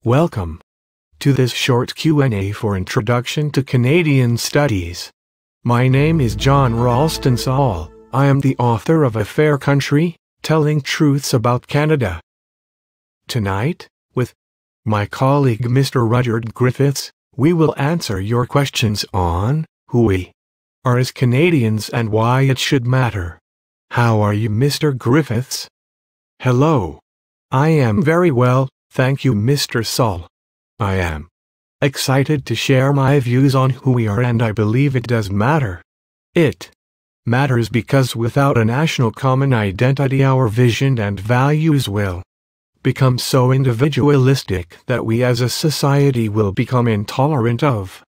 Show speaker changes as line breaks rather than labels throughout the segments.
Welcome to this short Q&A for Introduction to Canadian Studies. My name is John Ralston Saul. I am the author of A Fair Country, Telling Truths About Canada. Tonight, with my colleague Mr. Rudyard Griffiths, we will answer your questions on who we are as Canadians and why it should matter. How are you, Mr. Griffiths? Hello. I am very well, thank you, Mr. Saul. I am excited to share my views on who we are, and I believe it does matter. It matters because without a national common identity, our vision and values will become so individualistic that we as a society will become intolerant of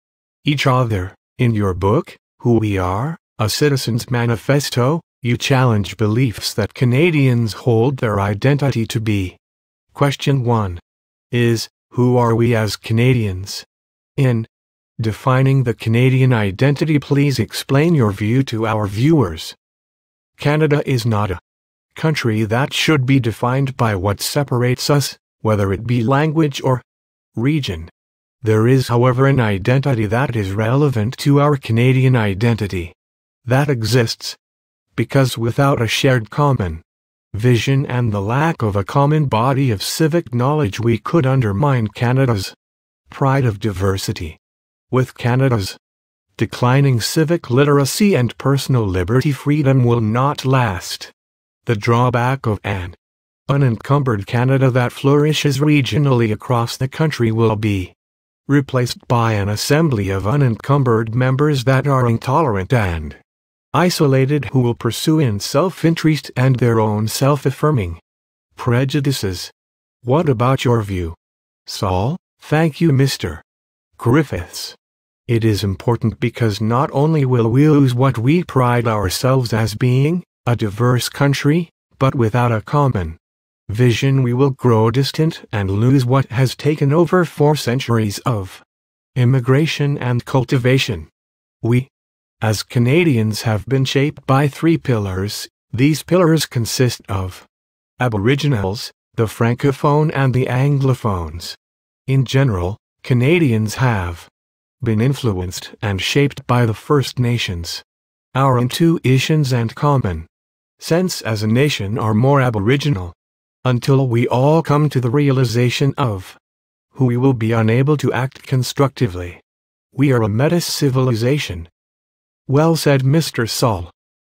each other. In your book, Who We Are, A Citizen's Manifesto, you challenge beliefs that Canadians hold their identity to be. Question 1 is, who are we as Canadians? In defining the Canadian identity, please explain your view to our viewers. Canada is not a country that should be defined by what separates us, whether it be language or region. There is, however, an identity that is relevant to our Canadian identity. That exists because without a shared common vision and the lack of a common body of civic knowledge, we could undermine Canada's pride of diversity. With Canada's declining civic literacy and personal liberty, freedom will not last. The drawback of an unencumbered Canada that flourishes regionally across the country will be replaced by an assembly of unencumbered members that are intolerant and isolated, who will pursue in self-interest and their own self-affirming prejudices. What about your view, Saul? Thank you, Mr. Griffiths. It is important because not only will we lose what we pride ourselves as being, a diverse country, but without a common vision we will grow distant and lose what has taken over 4 centuries of immigration and cultivation. We as Canadians have been shaped by 3 pillars. These pillars consist of Aboriginals, the Francophone and the Anglophones. In general, Canadians have been influenced and shaped by the First Nations. Our intuitions and common sense as a nation are more Aboriginal. Until we all come to the realization of who we will be unable to act constructively. We are a meta-civilization. Well said, Mr. Saul.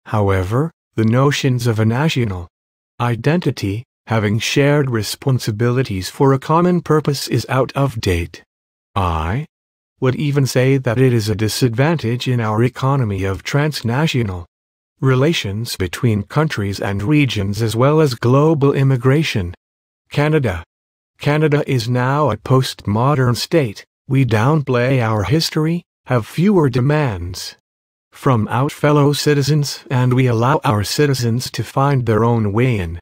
However, the notions of a national identity, having shared responsibilities for a common purpose, is out of date. I would even say that it is a disadvantage in our economy of transnational relations between countries and regions, as well as global immigration. Canada is now a postmodern state. We downplay our history, have fewer demands from our fellow citizens, and we allow our citizens to find their own way in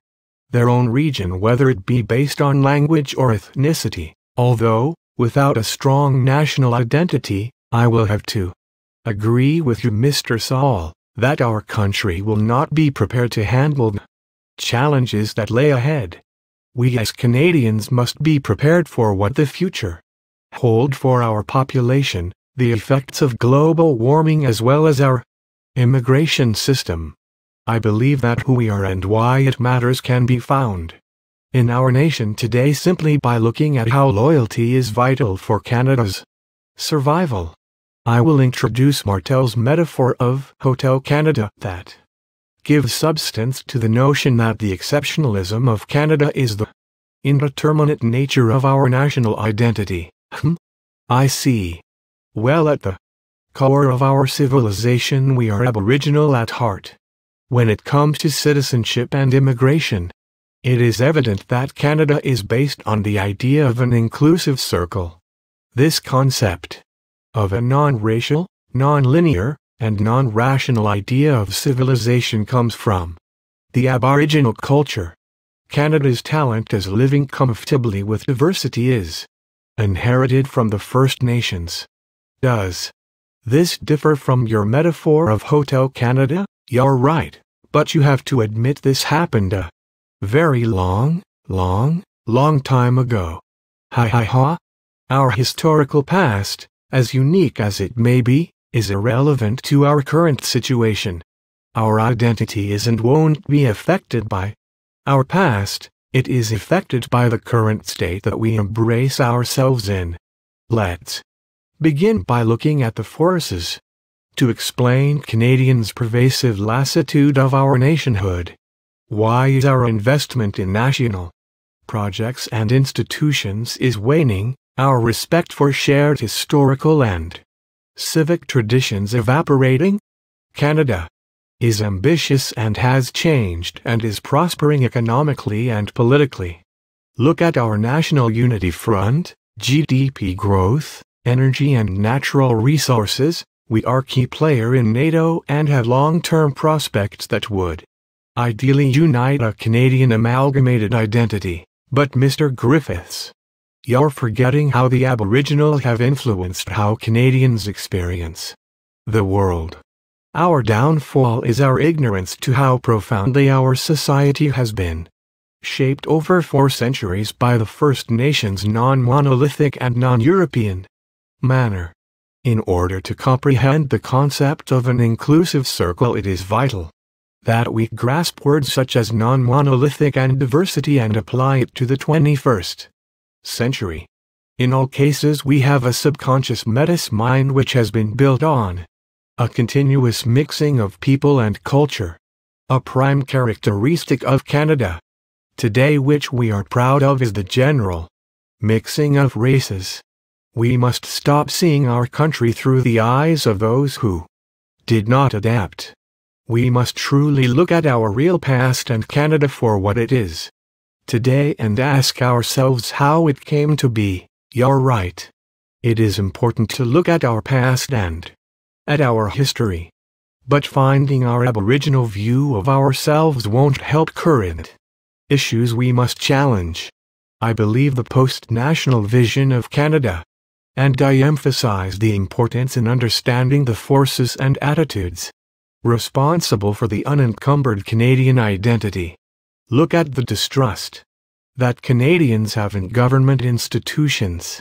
their own region, whether it be based on language or ethnicity. Although, without a strong national identity, I will have to agree with you, Mr. Saul, that our country will not be prepared to handle the challenges that lay ahead. We as Canadians must be prepared for what the future holds for our population, the effects of global warming, as well as our immigration system. I believe that who we are and why it matters can be found in our nation today simply by looking at how loyalty is vital for Canada's survival. I will introduce Martel's metaphor of Hotel Canada that gives substance to the notion that the exceptionalism of Canada is the indeterminate nature of our national identity. I see. Well, at the core of our civilization, we are Aboriginal at heart. When it comes to citizenship and immigration, it is evident that Canada is based on the idea of an inclusive circle. This concept of a non-racial, non-linear, and non-rational idea of civilization comes from the Aboriginal culture. Canada's talent as living comfortably with diversity is inherited from the First Nations. Does this differ from your metaphor of Hotel Canada? You're right, but you have to admit this happened a very long time ago. Ha ha ha. Our historical past, as unique as it may be, is irrelevant to our current situation. Our identity is and won't be affected by our past, it is affected by the current state that we embrace ourselves in. Let's begin by looking at the forces to explain Canadians' pervasive lassitude of our nationhood. Why is our investment in national projects and institutions is waning, our respect for shared historical and civic traditions evaporating? Canada is ambitious and has changed and is prospering economically and politically. Look at our National Unity Front, GDP growth, energy and natural resources. We are a key player in NATO and have long-term prospects that would ideally unite a Canadian amalgamated identity. But Mr. Griffiths, you're forgetting how the Aboriginal have influenced how Canadians experience the world. Our downfall is our ignorance to how profoundly our society has been shaped over 4 centuries by the First Nations non-monolithic and non-European manner. In order to comprehend the concept of an inclusive circle, it is vital that we grasp words such as non-monolithic and diversity and apply it to the 21st century. In all cases, we have a subconscious meta-mind which has been built on a continuous mixing of people and culture, a prime characteristic of Canada today which we are proud of is the general mixing of races. We must stop seeing our country through the eyes of those who did not adapt. We must truly look at our real past and Canada for what it is today and ask ourselves how it came to be. You're right. It is important to look at our past and at our history. But finding our Aboriginal view of ourselves won't help current issues we must challenge. I believe the post-national vision of Canada, and I emphasize the importance in understanding the forces and attitudes responsible for the unencumbered Canadian identity. Look at the distrust that Canadians have in government institutions.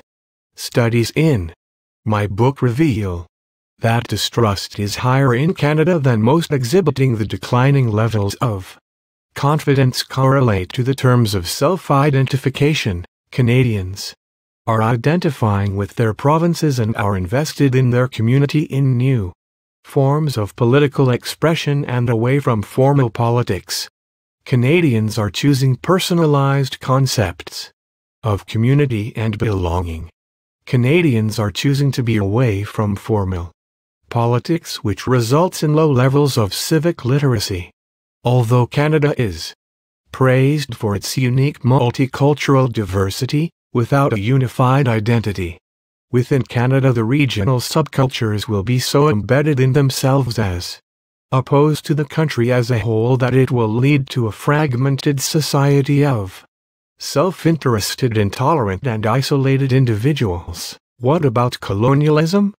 Studies in my book reveal that distrust is higher in Canada than most, exhibiting the declining levels of confidence correlate to the terms of self-identification. Canadians are identifying with their provinces and are invested in their community in new forms of political expression and away from formal politics. Canadians are choosing personalized concepts of community and belonging. Canadians are choosing to be away from formal politics, which results in low levels of civic literacy. Although Canada is praised for its unique multicultural diversity, without a unified identity within Canada, the regional subcultures will be so embedded in themselves as opposed to the country as a whole that it will lead to a fragmented society of self-interested, intolerant and isolated individuals. What about colonialism?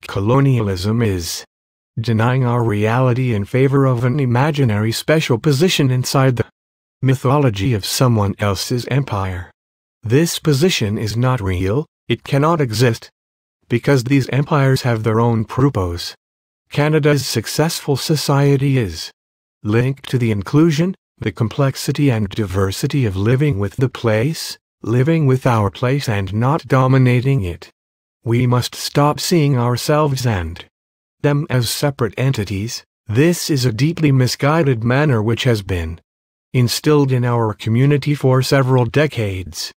Colonialism is denying our reality in favor of an imaginary special position inside the mythology of someone else's empire. This position is not real, it cannot exist, because these empires have their own purpose. Canada's successful society is linked to the inclusion, the complexity and diversity of living with the place, living with our place and not dominating it. We must stop seeing ourselves and them as separate entities. This is a deeply misguided manner which has been instilled in our community for several decades.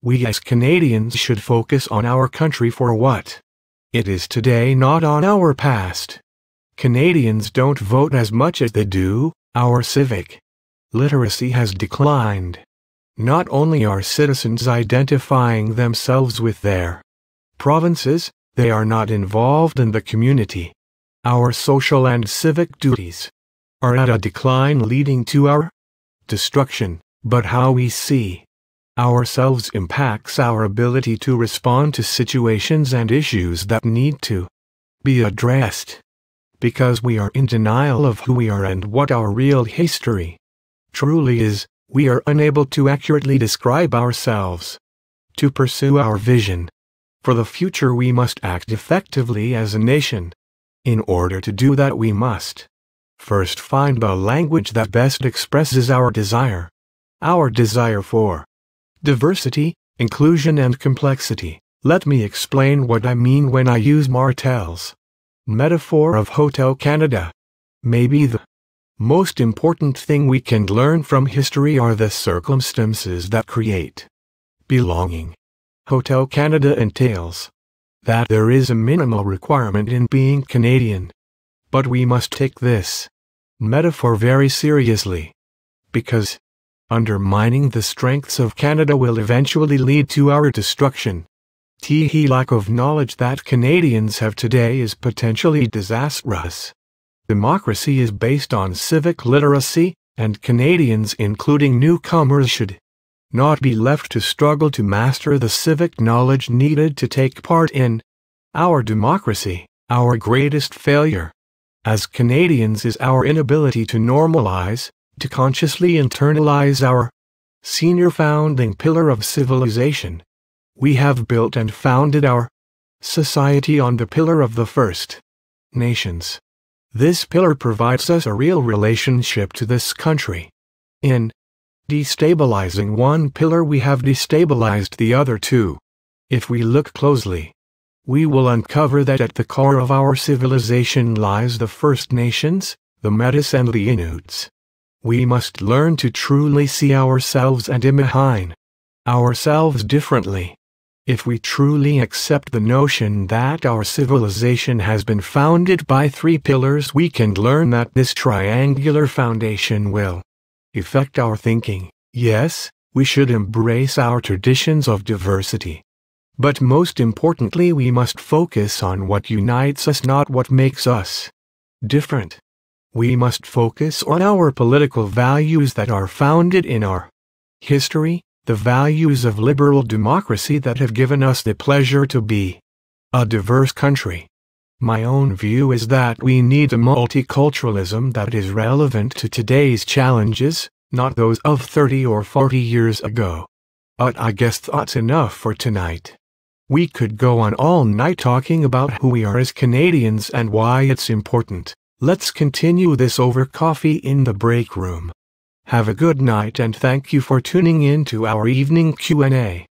We as Canadians should focus on our country for what it is today, not on our past. Canadians don't vote as much as they do. Our civic literacy has declined. Not only are citizens identifying themselves with their provinces, they are not involved in the community. Our social and civic duties are at a decline, leading to our destruction. But how we see ourselves impacts our ability to respond to situations and issues that need to be addressed, because we are in denial of who we are and what our real history truly is. We are unable to accurately describe ourselves. To pursue our vision for the future, we must act effectively as a nation. In order to do that, we must first find the language that best expresses our desire for diversity, inclusion, and complexity. Let me explain what I mean when I use Martel's metaphor of Hotel Canada. Maybe the most important thing we can learn from history are the circumstances that create belonging. Hotel Canada entails that there is a minimal requirement in being Canadian. But we must take this metaphor very seriously, because undermining the strengths of Canada will eventually lead to our destruction. The lack of knowledge that Canadians have today is potentially disastrous. Democracy is based on civic literacy, and Canadians, including newcomers, should not be left to struggle to master the civic knowledge needed to take part in our democracy. Our greatest failure as Canadians is our inability to normalize, to consciously internalize our senior founding pillar of civilization. We have built and founded our society on the pillar of the First Nations. This pillar provides us a real relationship to this country. In destabilizing one pillar, we have destabilized the other two. If we look closely, we will uncover that at the core of our civilization lies the First Nations, the Metis and the Inuits. We must learn to truly see ourselves and imagine ourselves differently. If we truly accept the notion that our civilization has been founded by three pillars, we can learn that this triangular foundation will affect our thinking. Yes, we should embrace our traditions of diversity. But most importantly, we must focus on what unites us, not what makes us different. We must focus on our political values that are founded in our history, the values of liberal democracy that have given us the pleasure to be a diverse country. My own view is that we need a multiculturalism that is relevant to today's challenges, not those of 30 or 40 years ago. But I guess that's enough for tonight. We could go on all night talking about who we are as Canadians and why it's important. Let's continue this over coffee in the break room. Have a good night and thank you for tuning in to our evening Q&A.